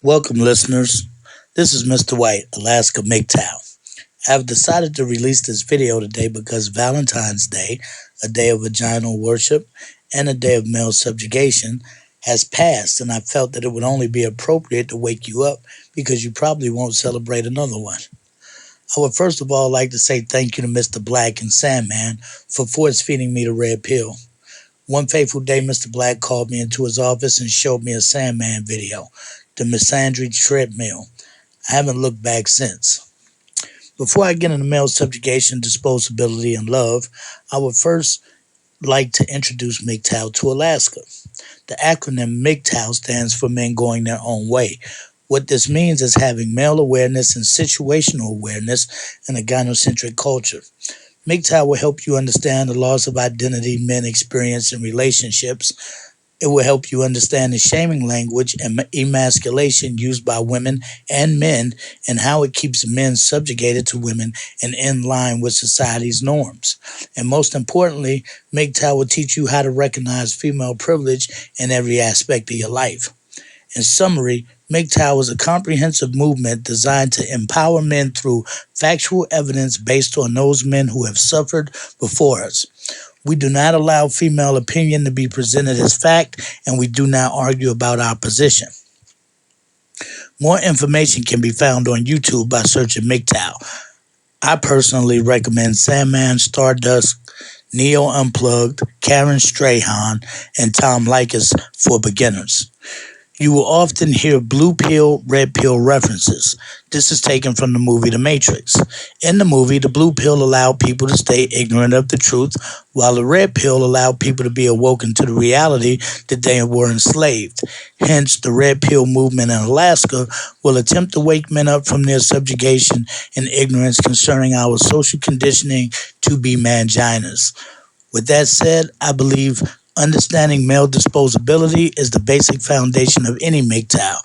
Welcome, listeners. This is Mr. White, Alaska MGTOW. I have decided to release this video today because Valentine's Day, a day of vaginal worship, and a day of male subjugation has passed, and I felt that it would only be appropriate to wake you up because you probably won't celebrate another one. I would first of all like to say thank you to Mr. Black and Sandman for force feeding me the red pill. One fateful day, Mr. Black called me into his office and showed me a Sandman video, the misandry treadmill. I haven't looked back since. Before I get into male subjugation, disposability, and love, I would first like to introduce MGTOW to Alaska. The acronym MGTOW stands for Men Going Their Own Way. What this means is having male awareness and situational awareness in a gynocentric culture. MGTOW will help you understand the loss of identity men experience in relationships. It will help you understand the shaming language and emasculation used by women and men and how it keeps men subjugated to women and in line with society's norms. And most importantly, MGTOW will teach you how to recognize female privilege in every aspect of your life. In summary, MGTOW is a comprehensive movement designed to empower men through factual evidence based on those men who have suffered before us. We do not allow female opinion to be presented as fact, and we do not argue about our position. More information can be found on YouTube by searching MGTOW. I personally recommend Sandman, Stardust, Neo Unplugged, Karen Strahan, and Tom Likas for beginners. You will often hear blue pill, red pill references. This is taken from the movie The Matrix. In the movie, the blue pill allowed people to stay ignorant of the truth, while the red pill allowed people to be awoken to the reality that they were enslaved. Hence, the red pill movement in Alaska will attempt to wake men up from their subjugation and ignorance concerning our social conditioning to be manginas. With that said, I believe understanding male disposability is the basic foundation of any MGTOW.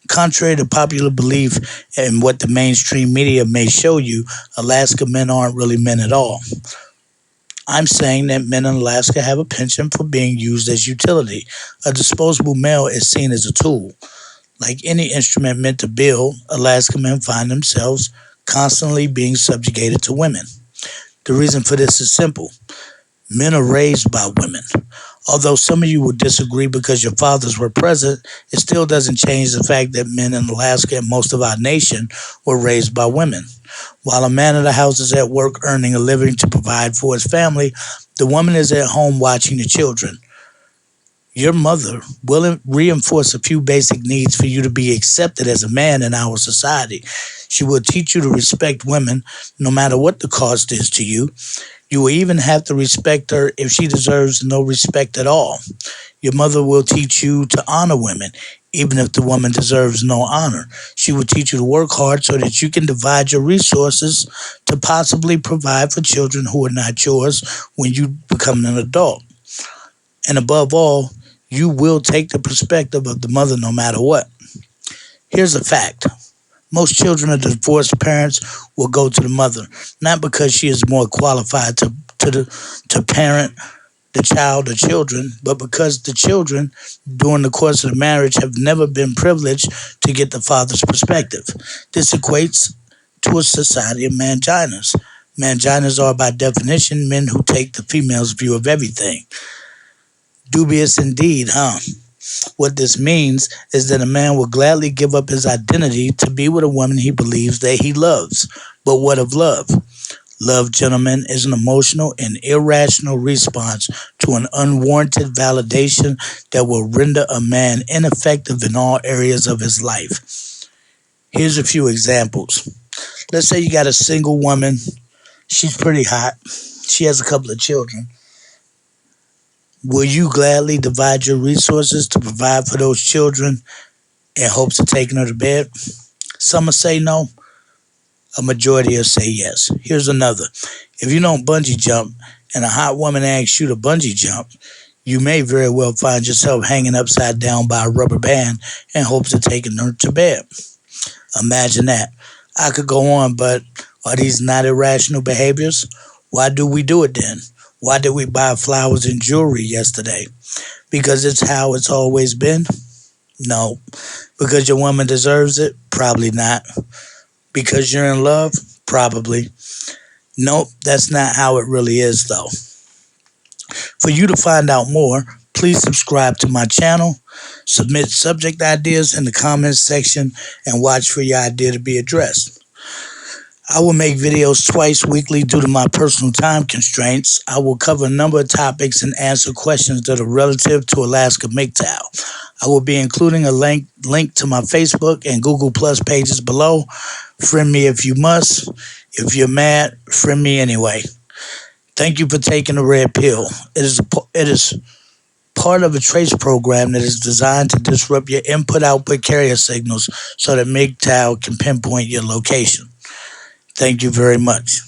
Contrary to popular belief and what the mainstream media may show you, Alaska men aren't really men at all. I'm saying that men in Alaska have a penchant for being used as utility. A disposable male is seen as a tool. Like any instrument meant to build, Alaska men find themselves constantly being subjugated to women. The reason for this is simple. Men are raised by women. Although some of you will disagree because your fathers were present, it still doesn't change the fact that men in Alaska and most of our nation were raised by women. While a man of the house is at work earning a living to provide for his family, the woman is at home watching the children. Your mother will reinforce a few basic needs for you to be accepted as a man in our society. She will teach you to respect women no matter what the cost is to you. You will even have to respect her if she deserves no respect at all. Your mother will teach you to honor women, even if the woman deserves no honor. She will teach you to work hard so that you can divide your resources to possibly provide for children who are not yours when you become an adult. And above all, you will take the perspective of the mother no matter what. Here's a fact. Most children of divorced parents will go to the mother, not because she is more qualified to parent the child or children, but because the children, during the course of the marriage, have never been privileged to get the father's perspective. This equates to a society of manginas. Manginas are, by definition, men who take the female's view of everything. Dubious indeed, huh? What this means is that a man will gladly give up his identity to be with a woman he believes that he loves. But what of love? Love, gentlemen, is an emotional and irrational response to an unwarranted validation that will render a man ineffective in all areas of his life. Here's a few examples. Let's say you got a single woman. She's pretty hot. She has a couple of children. Will you gladly divide your resources to provide for those children in hopes of taking her to bed? Some will say no. A majority will say yes. Here's another. If you don't bungee jump and a hot woman asks you to bungee jump, you may very well find yourself hanging upside down by a rubber band in hopes of taking her to bed. Imagine that. I could go on, but are these not irrational behaviors? Why do we do it then? Why did we buy flowers and jewelry yesterday? Because it's how it's always been? No. Because your woman deserves it? Probably not. Because you're in love? Probably. Nope, that's not how it really is, though. For you to find out more, please subscribe to my channel, submit subject ideas in the comments section, and watch for your idea to be addressed. I will make videos twice weekly due to my personal time constraints. I will cover a number of topics and answer questions that are relative to Alaska MGTOW. I will be including a link to my Facebook and Google Plus pages below. Friend me if you must. If you're mad, friend me anyway. Thank you for taking the red pill. It is part of a trace program that is designed to disrupt your input-output carrier signals so that MGTOW can pinpoint your location. Thank you very much.